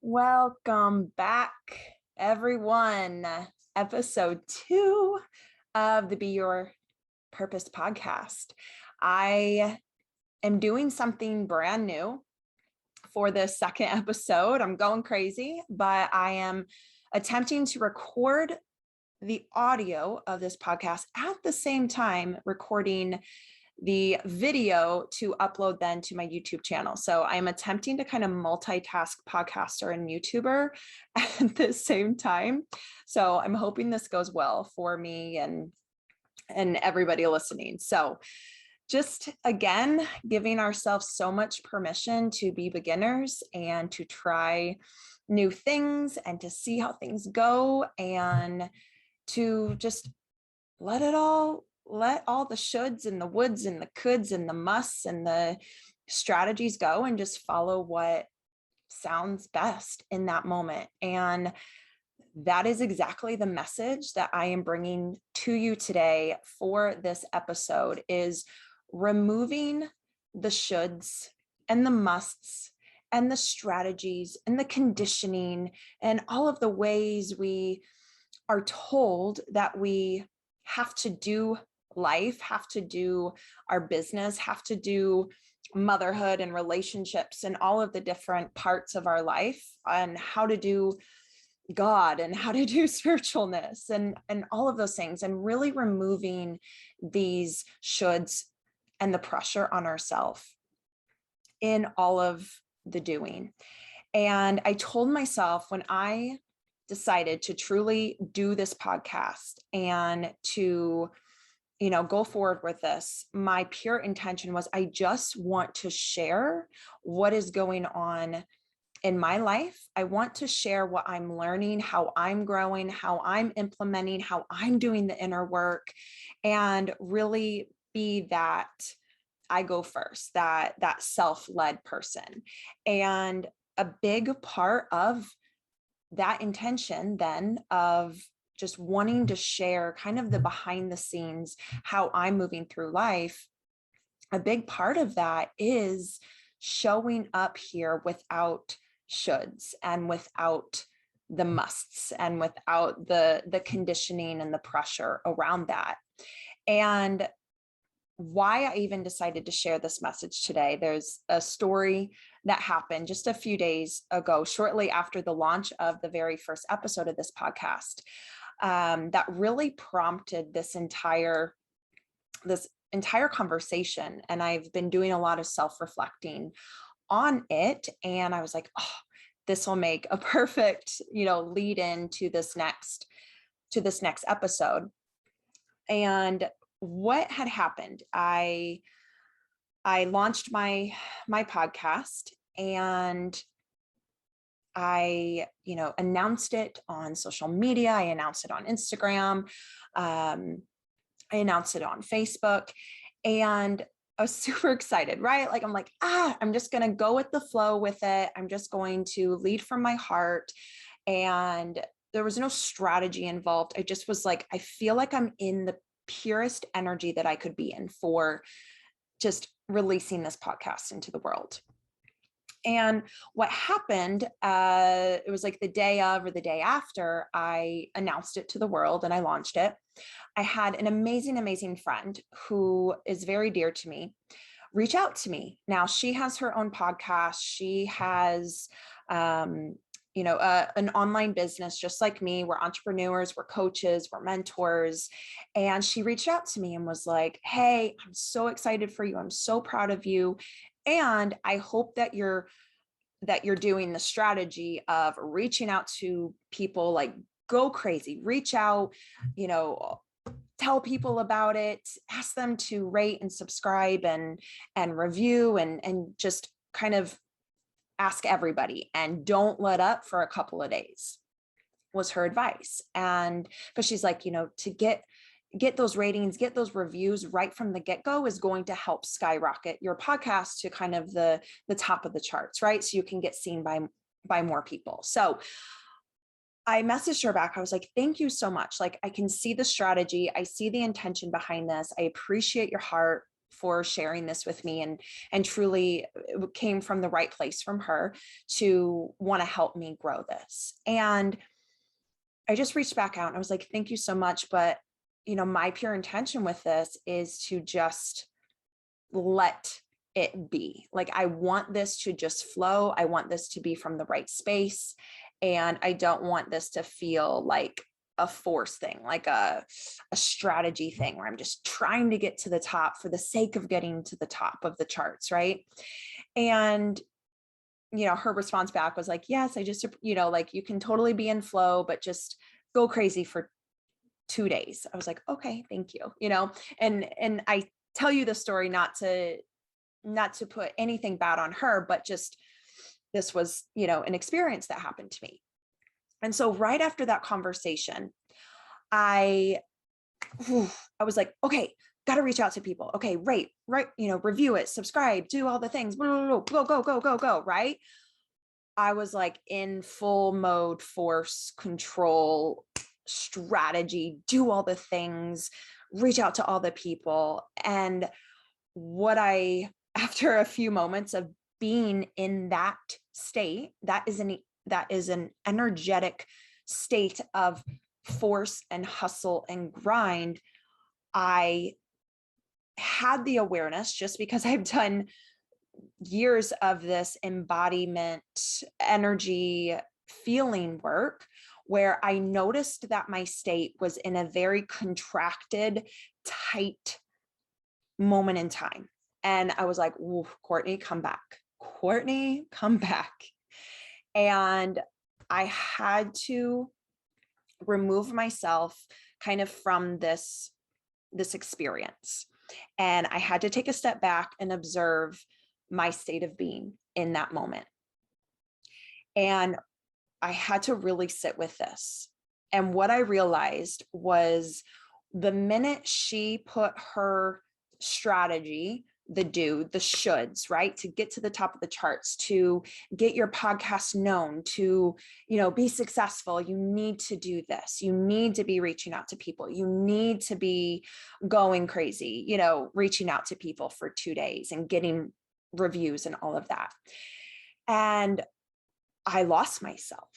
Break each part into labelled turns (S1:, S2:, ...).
S1: Welcome back, everyone. Episode 2 of the Be Your Purpose podcast. I am doing something brand new for the second episode. I'm going crazy, but I am attempting to record the audio of this podcast at the same time recording the video to upload then to my YouTube channel. So I'm attempting to kind of multitask podcaster and YouTuber at the same time. So I'm hoping this goes well for me and everybody listening. So just again, giving ourselves so much permission to be beginners and to try new things and to see how things go and to just let all the shoulds and the woulds and the coulds and the musts and the strategies go and just follow what sounds best in that moment. And that is exactly the message that I am bringing to you today for this episode, is removing the shoulds and the musts and the strategies and the conditioning and all of the ways we are told that we have to do life, have to do our business, have to do motherhood and relationships and all of the different parts of our life, and how to do God and how to do spiritualness and all of those things, and really removing these shoulds and the pressure on ourselves in all of the doing. And I told myself, when I decided to truly do this podcast and to go forward with this, my pure intention was, I just want to share what is going on in my life. I want to share what I'm learning, how I'm growing, how I'm implementing, how I'm doing the inner work, and really be that I go first, that self-led person. And a big part of that intention then of just wanting to share kind of the behind the scenes, how I'm moving through life, a big part of that is showing up here without shoulds and without the musts and without the conditioning and the pressure around that. And why I even decided to share this message today, there's a story that happened just a few days ago, shortly after the launch of the very first episode of this podcast, that really prompted this entire conversation. And I've been doing a lot of self-reflecting on it. And I was like, oh, this will make a perfect, lead into this next episode. And what had happened, I launched my podcast, and I, announced it on social media. I announced it on Instagram. I announced it on Facebook, and I was super excited, right? Like, I'm like, I'm just going to go with the flow with it. I'm just going to lead from my heart. And there was no strategy involved. I just was like, I feel like I'm in the purest energy that I could be in for just releasing this podcast into the world. And what happened, it was like the day of or the day after I announced it to the world and I launched it, I had an amazing, amazing friend who is very dear to me reach out to me. Now, she has her own podcast. She has, an online business just like me. We're entrepreneurs, we're coaches, we're mentors. And she reached out to me and was like, hey, I'm so excited for you. I'm so proud of you. And I hope that you're doing the strategy of reaching out to people, like go crazy, reach out, tell people about it, ask them to rate and subscribe and review and just kind of ask everybody, and don't let up for a couple of days, was her advice. And because she's like, to get those ratings, get those reviews right from the get-go is going to help skyrocket your podcast to kind of the top of the charts, right? So you can get seen by more people. So I messaged her back. I was like, thank you so much. Like, I can see the strategy. I see the intention behind this. I appreciate your heart. for sharing this with me, and truly it came from the right place from her to want to help me grow this. And I just reached back out and I was like, thank you so much. But, my pure intention with this is to just let it be. Like, I want this to just flow. I want this to be from the right space. And I don't want this to feel like a force thing, like a strategy thing where I'm just trying to get to the top for the sake of getting to the top of the charts. Right. And, her response back was like, yes, I just, like, you can totally be in flow, but just go crazy for 2 days. I was like, okay, thank you. And I tell you the story, not to put anything bad on her, but just, this was, an experience that happened to me. And so right after that conversation, I was like, okay, got to reach out to people. Okay, rate, review it, subscribe, do all the things, go, right? I was like in full mode, force, control, strategy, do all the things, reach out to all the people. And after a few moments of being in that state, that is an energetic state of force and hustle and grind. I had the awareness, just because I've done years of this embodiment, energy, feeling work, where I noticed that my state was in a very contracted, tight moment in time. And I was like, ooh, Courtni, come back. Courtni, come back. And I had to remove myself kind of from this experience. And I had to take a step back and observe my state of being in that moment. And I had to really sit with this. And what I realized was, the minute she put her strategy, the shoulds, right, to get to the top of the charts, to get your podcast known, to, be successful, you need to do this. You need to be reaching out to people. You need to be going crazy, reaching out to people for 2 days and getting reviews and all of that. And I lost myself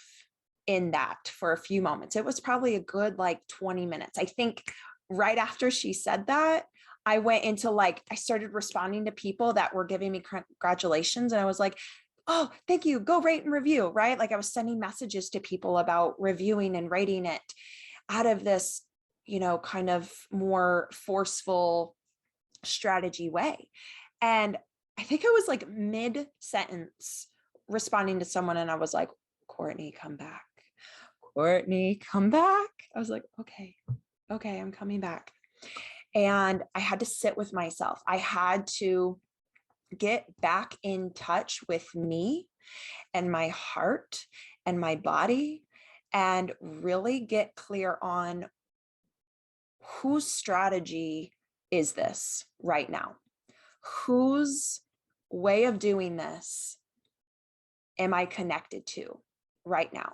S1: in that for a few moments. It was probably a good 20 minutes. I think right after she said that, I went into I started responding to people that were giving me congratulations. And I was like, oh, thank you. Go rate and review, right? I was sending messages to people about reviewing and rating it out of this, kind of more forceful strategy way. And I think I was mid-sentence responding to someone, and I was like, Courtni, come back. Courtni, come back. I was like, okay, I'm coming back. And I had to sit with myself. I had to get back in touch with me and my heart and my body, and really get clear on whose strategy is this right now? Whose way of doing this am I connected to right now?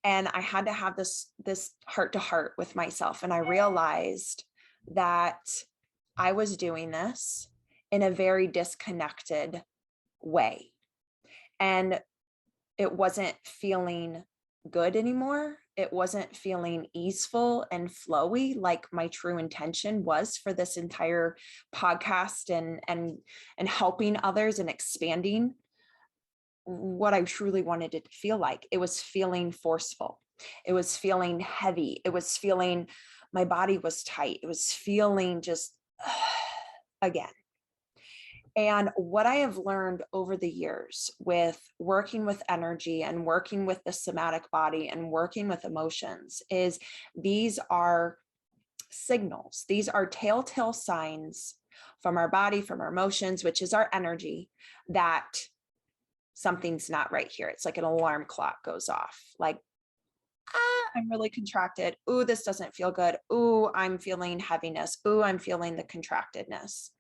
S1: And I had to have this heart to heart with myself. And I realized that I was doing this in a very disconnected way. And it wasn't feeling good anymore. It wasn't feeling easeful and flowy like my true intention was for this entire podcast, and helping others and expanding what I truly wanted it to feel like. It was feeling forceful. It was feeling heavy. It was feeling my body was tight. It was feeling just again. And what I have learned over the years with working with energy and working with the somatic body and working with emotions is, these are signals. These are telltale signs from our body, from our emotions, which is our energy, that something's not right here. It's like an alarm clock goes off. I'm really contracted. Ooh, this doesn't feel good. Ooh, I'm feeling heaviness. Ooh, I'm feeling the contractedness.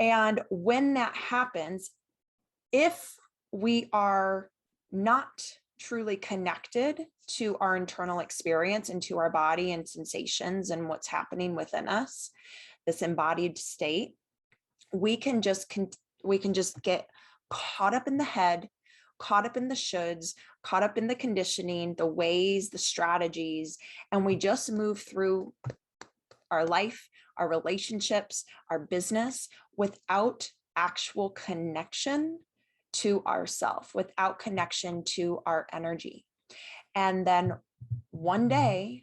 S1: And when that happens, if we are not truly connected to our internal experience and to our body and sensations and what's happening within us, this embodied state, we can just get caught up in the head, caught up in the shoulds, caught up in the conditioning, the ways, the strategies, and we just move through our life, our relationships, our business without actual connection to ourself, without connection to our energy. And then one day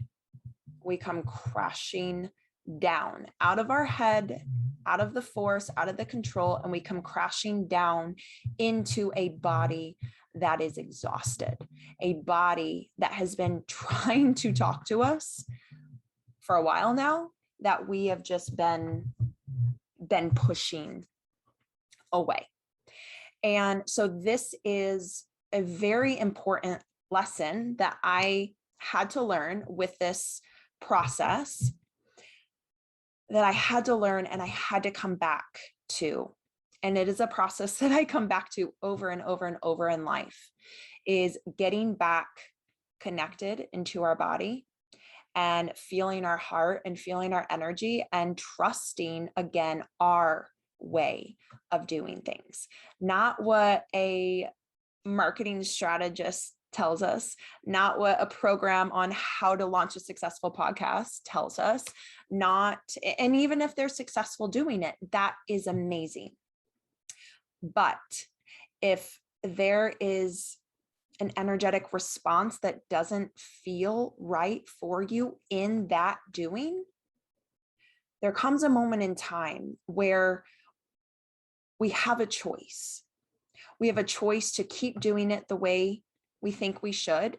S1: we come crashing down out of our head, out of the force, out of the control, and we come crashing down into a body that is exhausted, a body that has been trying to talk to us for a while now, that we have just been pushing away. And so this is a very important lesson that I had to learn with this process, that I had to learn and I had to come back to. And it is a process that I come back to over and over and over in life, is getting back connected into our body and feeling our heart and feeling our energy and trusting again our way of doing things, not what a marketing strategist tells us, not what a program on how to launch a successful podcast tells us, and even if they're successful doing it, that is amazing. But if there is an energetic response that doesn't feel right for you in that doing, there comes a moment in time where we have a choice. We have a choice to keep doing it the way we think we should,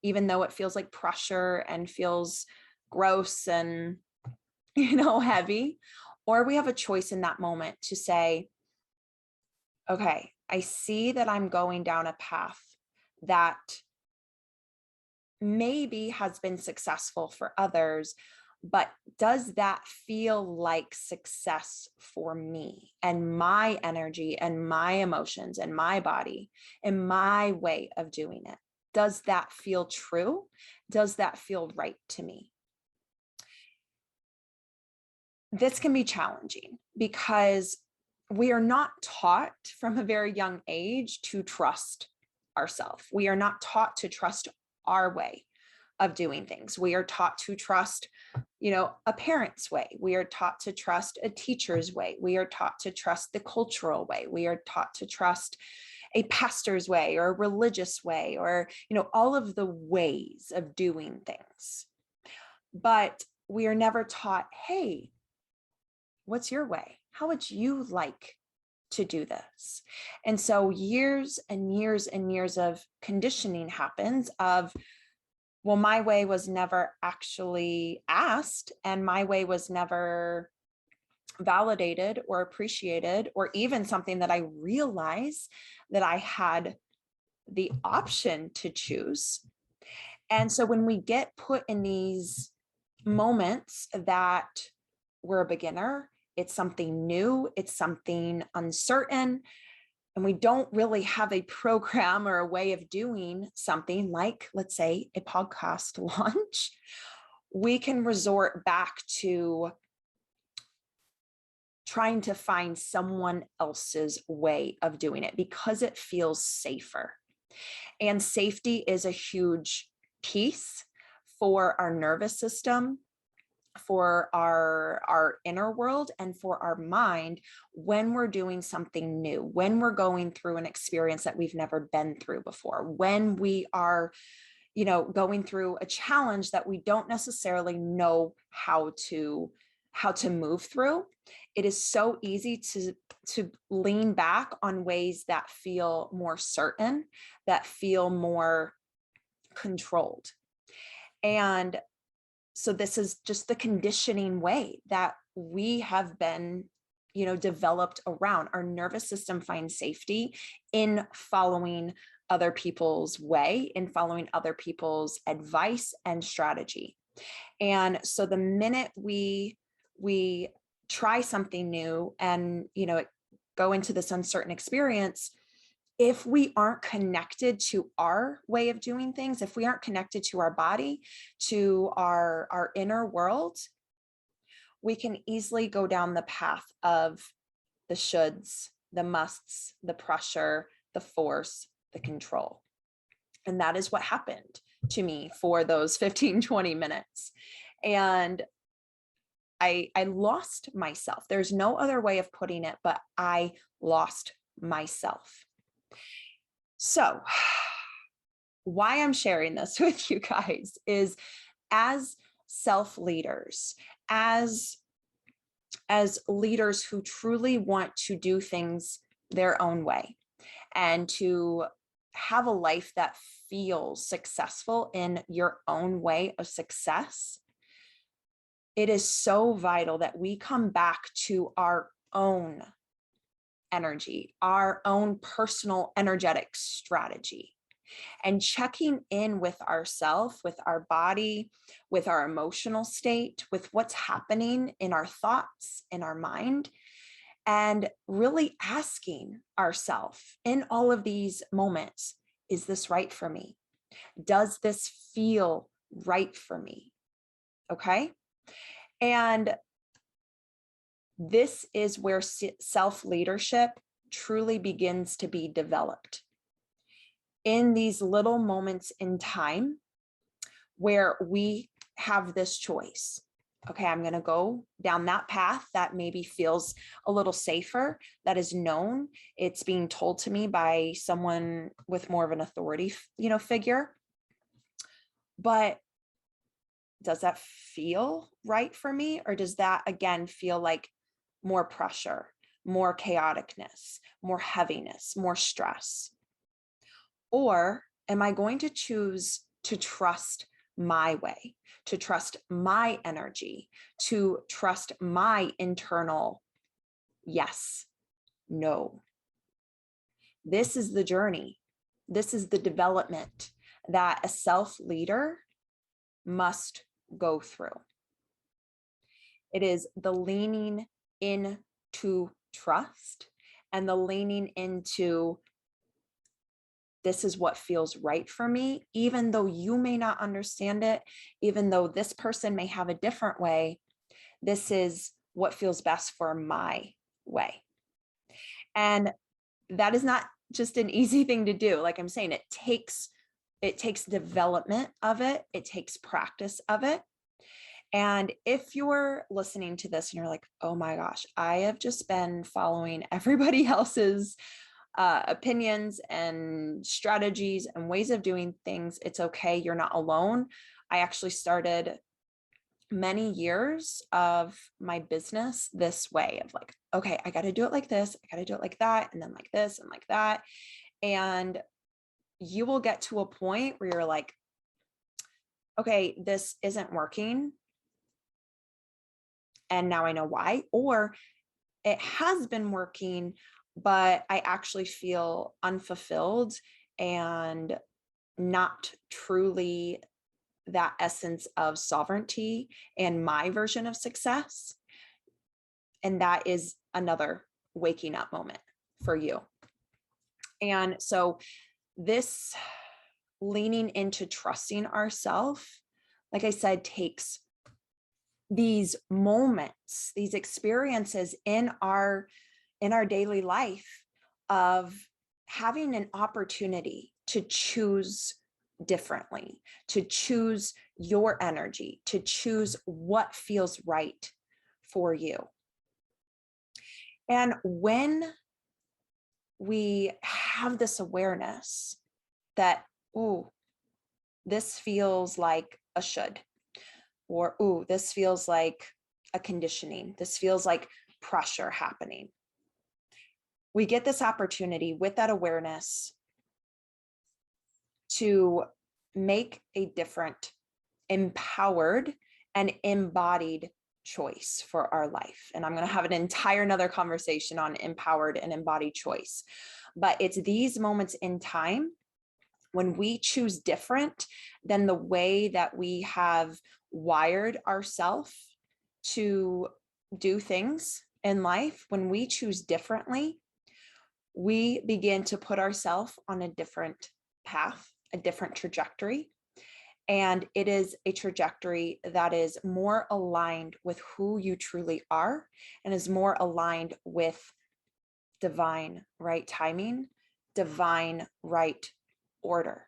S1: even though it feels like pressure and feels gross and, heavy. Or we have a choice in that moment to say, okay, I see that I'm going down a path that maybe has been successful for others, but does that feel like success for me and my energy and my emotions and my body and my way of doing it? Does that feel true? Does that feel right to me? This can be challenging because we are not taught from a very young age to trust ourselves. We are not taught to trust our way of doing things. We are taught to trust, a parent's way. We are taught to trust a teacher's way. We are taught to trust the cultural way. We are taught to trust a pastor's way or a religious way, or, all of the ways of doing things. But we are never taught, hey, what's your way? How would you like to do this? And so years and years and years of conditioning happens of, well, my way was never actually asked, and my way was never validated or appreciated, or even something that I realized that I had the option to choose. And so when we get put in these moments that we're a beginner, it's something new, it's something uncertain, and we don't really have a program or a way of doing something like, let's say, a podcast launch, we can resort back to trying to find someone else's way of doing it because it feels safer. And safety is a huge piece for our nervous system, for our inner world, and for our mind when we're doing something new, when we're going through an experience that we've never been through before, when we are, going through a challenge that we don't necessarily know how to move through. It is so easy to lean back on ways that feel more certain, that feel more controlled. And so this is just the conditioning way that we have been, developed around. Our nervous system finds safety in following other people's way, in following other people's advice and strategy. And so the minute we try something new and, go into this uncertain experience, if we aren't connected to our way of doing things, if we aren't connected to our body, to our inner world, we can easily go down the path of the shoulds, the musts, the pressure, the force, the control. And that is what happened to me for those 15, 20 minutes. And I lost myself. There's no other way of putting it, but I lost myself. So why I'm sharing this with you guys is, as self-leaders, as leaders who truly want to do things their own way and to have a life that feels successful in your own way of success, it is so vital that we come back to our own energy, our own personal energetic strategy, and checking in with ourselves, with our body, with our emotional state, with what's happening in our thoughts, in our mind, and really asking ourselves in all of these moments, is this right for me? Does this feel right for me? Okay. And this is where self-leadership truly begins to be developed. In these little moments in time where we have this choice. Okay, I'm going to go down that path that maybe feels a little safer, that is known. It's being told to me by someone with more of an authority, figure. But does that feel right for me? Or does that, again, feel like more pressure, more chaoticness, more heaviness, more stress? Or am I going to choose to trust my way, to trust my energy, to trust my internal yes, no? This is the journey. This is the development that a self-leader must go through. It is the leaning into trust and the leaning into, this is what feels right for me, even though you may not understand it, even though this person may have a different way, this is what feels best for my way. And that is not just an easy thing to do. Like I'm saying, it takes development of it. It takes practice of it. And if you're listening to this and you're like, oh my gosh, I have just been following everybody else's opinions and strategies and ways of doing things, it's okay. You're not alone. I actually started many years of my business this way of like, okay, I got to do it like this. I got to do it like that. And then like this and like that. And you will get to a point where you're like, okay, this isn't working. And now I know why. Or it has been working, but I actually feel unfulfilled and not truly that essence of sovereignty and my version of success. And that is another waking up moment for you. And so this leaning into trusting ourselves, like I said, takes these moments, these experiences in our daily life of having an opportunity to choose differently, to choose your energy, to choose what feels right for you. And when we have this awareness that, oh, this feels like a should, or, oh, this feels like a conditioning, this feels like pressure happening. We get this opportunity with that awareness to make a different, empowered and embodied choice for our life. And I'm going to have an entire another conversation on empowered and embodied choice. But it's these moments in time when we choose different than the way that we have wired ourselves to do things in life. When we choose differently, we begin to put ourselves on a different path, a different trajectory. And it is a trajectory that is more aligned with who you truly are and is more aligned with divine right timing, divine right order,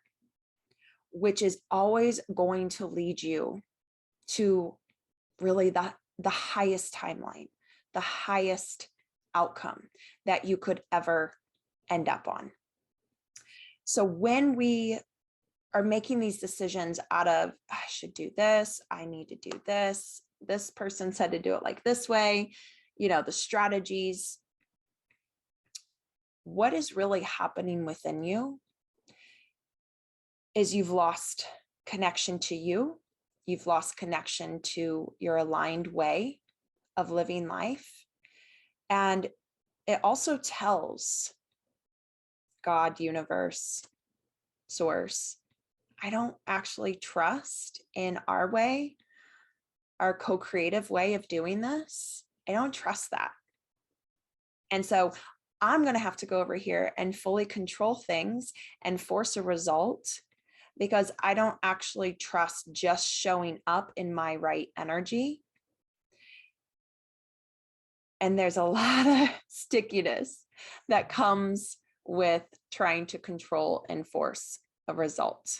S1: which is always going to lead you to really the highest timeline, the highest outcome that you could ever end up on. So when we are making these decisions out of, I should do this, I need to do this, this person said to do it like this way, the strategies, what is really happening within you is you've lost connection to you. You've lost connection to your aligned way of living life. And it also tells God, universe, source, I don't actually trust in our way, our co-creative way of doing this. I don't trust that. And so I'm going to have to go over here and fully control things and force a result because I don't actually trust just showing up in my right energy. And there's a lot of stickiness that comes with trying to control and force a result,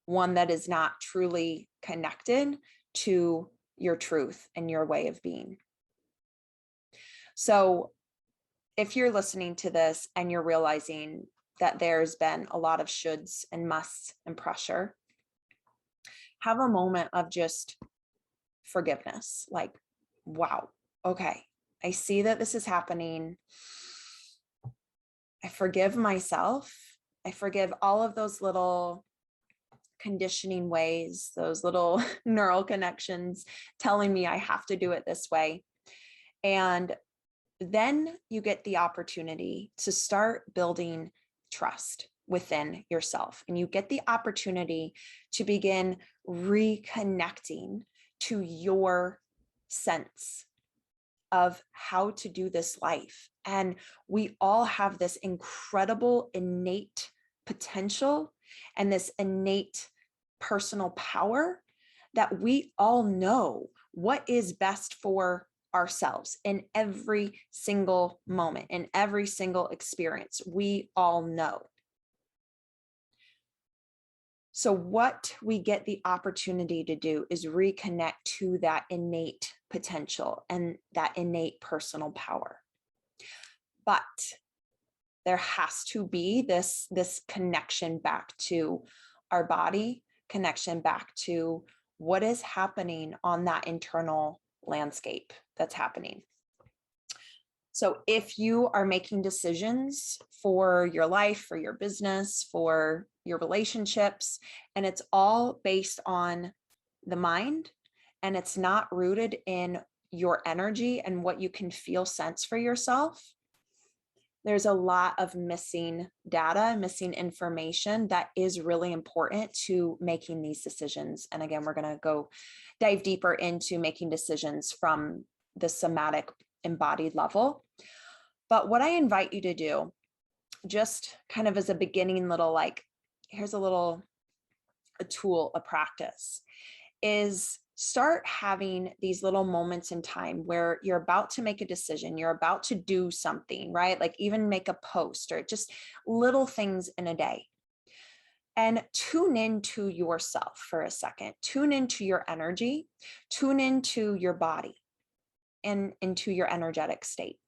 S1: one that is not truly connected to your truth and your way of being. So if you're listening to this and you're realizing that there's been a lot of shoulds and musts and pressure, have a moment of just forgiveness. Like, wow, okay, I see that this is happening. I forgive myself. I forgive all of those little conditioning ways, those little neural connections telling me I have to do it this way. And then you get the opportunity to start building trust within yourself. And you get the opportunity to begin reconnecting to your sense of how to do this life. And we all have this incredible innate potential and this innate personal power that we all know what is best for ourselves in every single moment, in every single experience. We all know. So what we get the opportunity to do is reconnect to that innate potential and that innate personal power. But there has to be this connection back to our body, connection back to what is happening on that internal landscape that's happening. So if you are making decisions for your life, for your business, for your relationships, and it's all based on the mind, and it's not rooted in your energy and what you can feel sense for yourself, there's a lot of missing data, missing information that is really important to making these decisions. And again, we're going to go dive deeper into making decisions from the somatic embodied level. But what I invite you to do, just kind of as a beginning little, like, here's a tool, a practice, is start having these little moments in time where you're about to make a decision, you're about to do something, right? Like even make a post or just little things in a day. And tune into yourself for a second, tune into your energy, tune into your body and into your energetic state.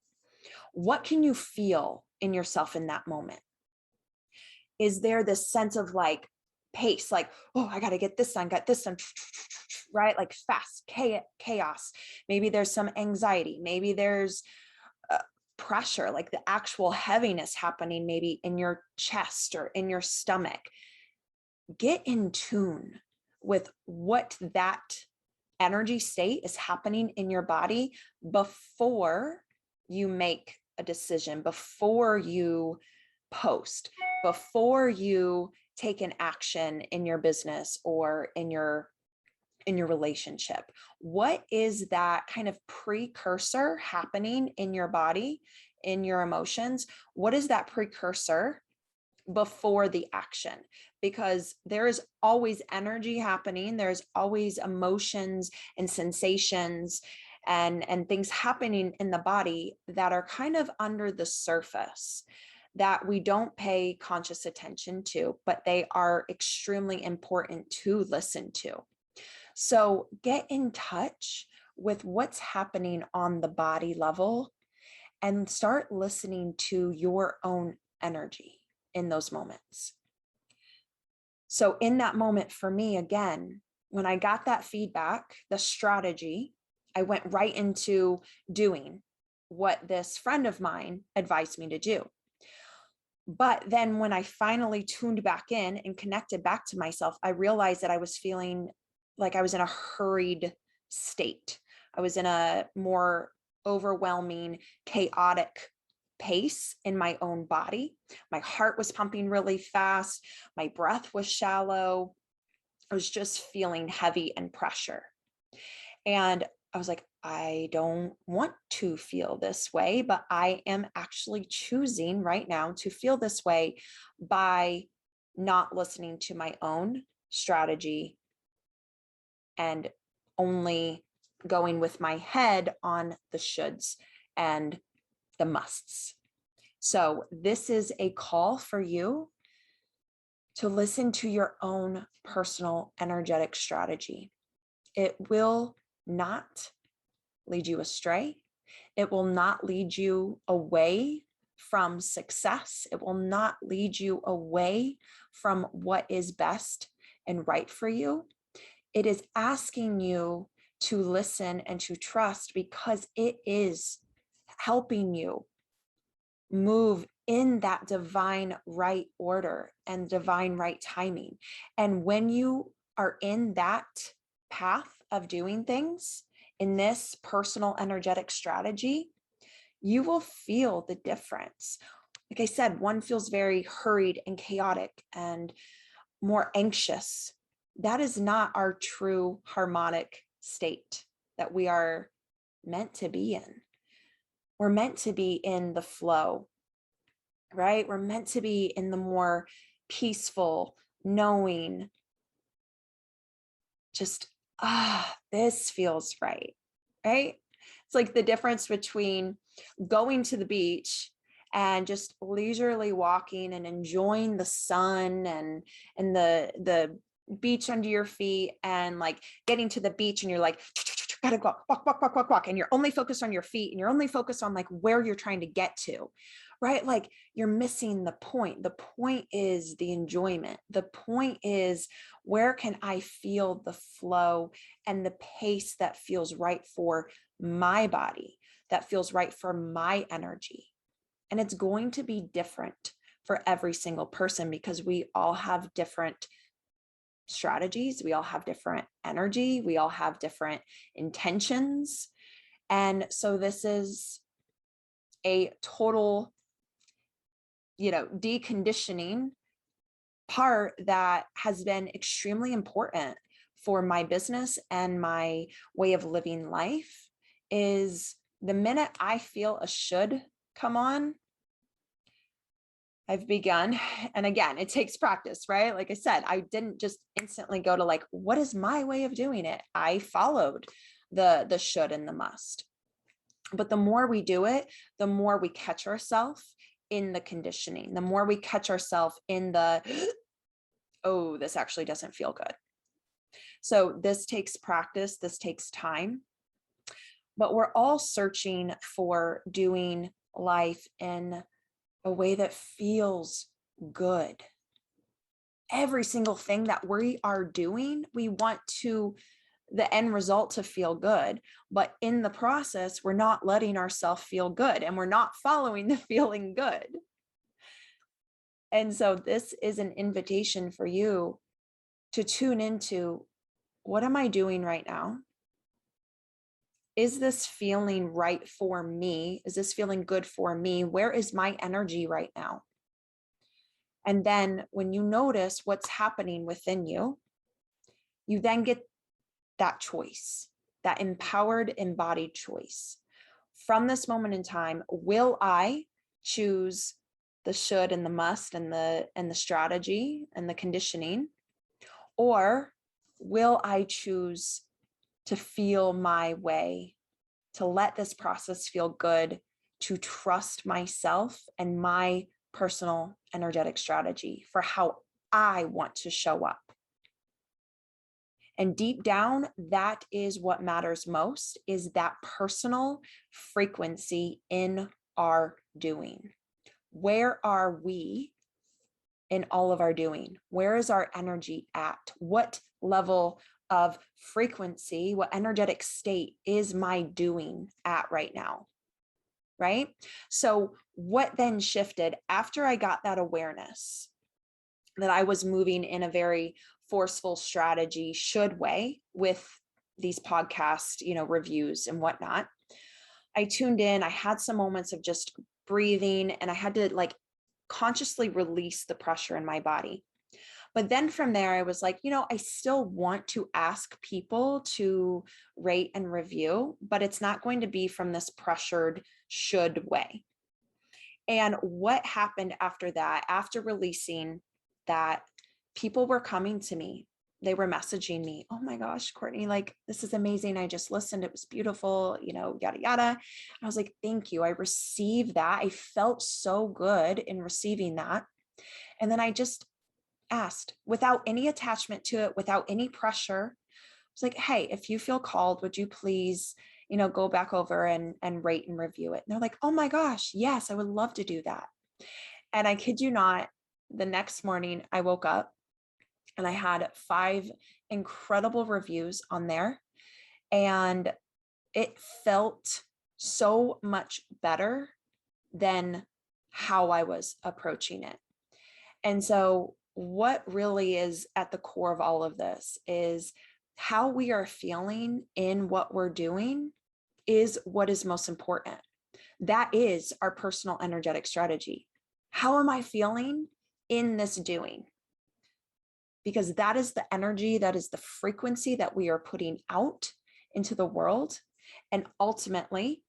S1: What can you feel in yourself in that moment? Is there this sense of like pace, like, oh, I got to get this done, got this done, right? Like fast chaos. Maybe there's some anxiety. Maybe there's pressure, like the actual heaviness happening maybe in your chest or in your stomach. Get in tune with what that energy state is happening in your body before you make a decision, before you post, before you take an action in your business or in your relationship. What is that kind of precursor happening in your body, in your emotions? What is that precursor before the action, because there is always energy happening. There's always emotions and sensations and things happening in the body that are kind of under the surface that we don't pay conscious attention to, but they are extremely important to listen to. So get in touch with what's happening on the body level and start listening to your own energy in those moments. So in that moment for me, again, when I got that feedback, the strategy, I went right into doing what this friend of mine advised me to do. But then when I finally tuned back in and connected back to myself, I realized that I was feeling like I was in a hurried state. I was in a more overwhelming, chaotic pace in my own body. My heart was pumping really fast. My breath was shallow. I was just feeling heavy and pressure. And I was like, I don't want to feel this way, but I am actually choosing right now to feel this way by not listening to my own strategy and only going with my head on the shoulds and the musts. So this is a call for you to listen to your own personal energetic strategy. It will not lead you astray. It will not lead you away from success. It will not lead you away from what is best and right for you. It is asking you to listen and to trust because it is helping you move in that divine right order and divine right timing. And when you are in that path of doing things in this personal energetic strategy, you will feel the difference. Like I said, one feels very hurried and chaotic and more anxious. That is not our true harmonic state that we are meant to be in. We're meant to be in the flow, right? We're meant to be in the more peaceful, knowing, just, this feels right, right? It's like the difference between going to the beach and just leisurely walking and enjoying the sun and the beach under your feet, and like getting to the beach and you're like, gotta go, walk, and you're only focused on your feet and you're only focused on like where you're trying to get to, right? Like you're missing the point. The point is the enjoyment. The point is, where can I feel the flow and the pace that feels right for my body, that feels right for my energy? And it's going to be different for every single person because we all have different strategies. We all have different energy. We all have different intentions. And so this is a total, deconditioning part that has been extremely important for my business and my way of living life. Is the minute I feel a should come on, I've begun, and again, it takes practice, right? Like I said, I didn't just instantly go to like, what is my way of doing it? I followed the should and the must. But the more we do it, the more we catch ourselves in the conditioning, the more we catch ourselves in the, oh, this actually doesn't feel good. So this takes practice, this takes time, but we're all searching for doing life in a way that feels good. Every single thing that we are doing, we want the end result to feel good, but in the process, we're not letting ourselves feel good and we're not following the feeling good. And so this is an invitation for you to tune into, what am I doing right now? Is this feeling right for me? Is this feeling good for me? Where is my energy right now? And then when you notice what's happening within you, you then get that choice, that empowered, embodied choice. From this moment in time, will I choose the should and the must and the strategy and the conditioning? Or will I choose to feel my way, to let this process feel good, to trust myself and my personal energetic strategy for how I want to show up? And deep down, that is what matters most, is that personal frequency in our doing. Where are we in all of our doing? Where is our energy at? What level of frequency, what energetic state is my doing at right now? Right? So what then shifted after I got that awareness that I was moving in a very forceful strategy should way with these podcast, reviews and whatnot? I tuned in, I had some moments of just breathing, and I had to like consciously release the pressure in my body. But then from there, I was like, I still want to ask people to rate and review, but it's not going to be from this pressured should way. And what happened after that, after releasing that, people were coming to me. They were messaging me, oh my gosh, Courtni, like, this is amazing. I just listened. It was beautiful, yada, yada. I was like, thank you. I received that. I felt so good in receiving that. And then I just asked without any attachment to it, without any pressure. I was like, hey, if you feel called, would you please, go back over and rate and review it? And they're like, oh my gosh, yes, I would love to do that. And I kid you not, the next morning I woke up and I had 5 incredible reviews on there. And it felt so much better than how I was approaching it. And so what really is at the core of all of this is how we are feeling in what we're doing is what is most important. That is our personal energetic strategy. How am I feeling in this doing? Because that is the energy, that is the frequency that we are putting out into the world. And ultimately,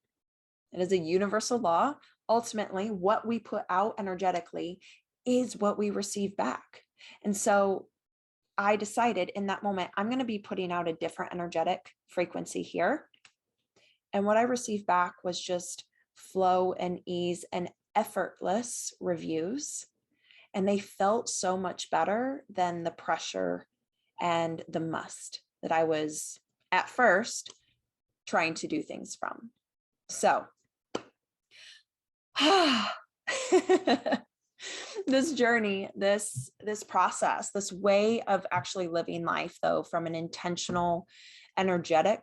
S1: it is a universal law. Ultimately, what we put out energetically is what we receive back. And so I decided in that moment, I'm going to be putting out a different energetic frequency here. And what I received back was just flow and ease and effortless reviews. And they felt so much better than the pressure and the must that I was at first trying to do things from. So this journey, this process, this way of actually living life, though, from an intentional, energetic,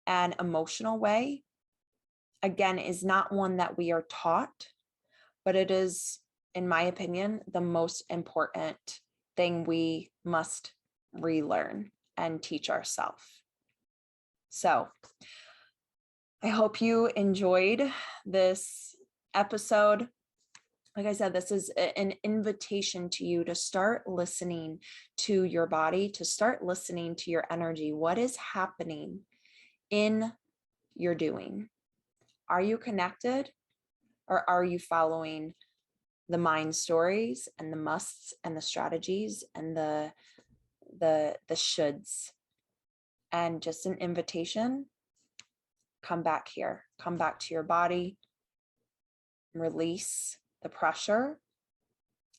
S1: and emotional way, again, is not one that we are taught, but it is, in my opinion, the most important thing we must relearn and teach ourselves. So I hope you enjoyed this episode. Like I said, this is an invitation to you to start listening to your body, to start listening to your energy. What is happening in your doing? Are you connected, or are you following the mind stories and the musts and the strategies and the shoulds? And just an invitation, come back here, come back to your body, release the pressure,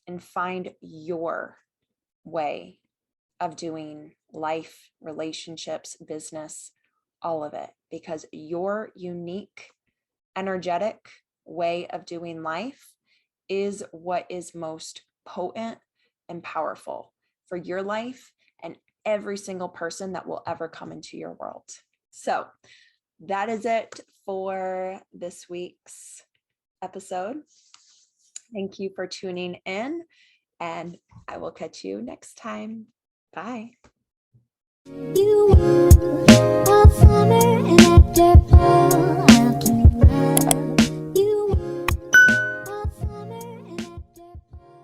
S1: and find your way of doing life, relationships, business, all of it, because your unique, energetic way of doing life is what is most potent and powerful for your life and every single person that will ever come into your world. So that is it for this week's episode. Thank you for tuning in, and I will catch you next time. Bye.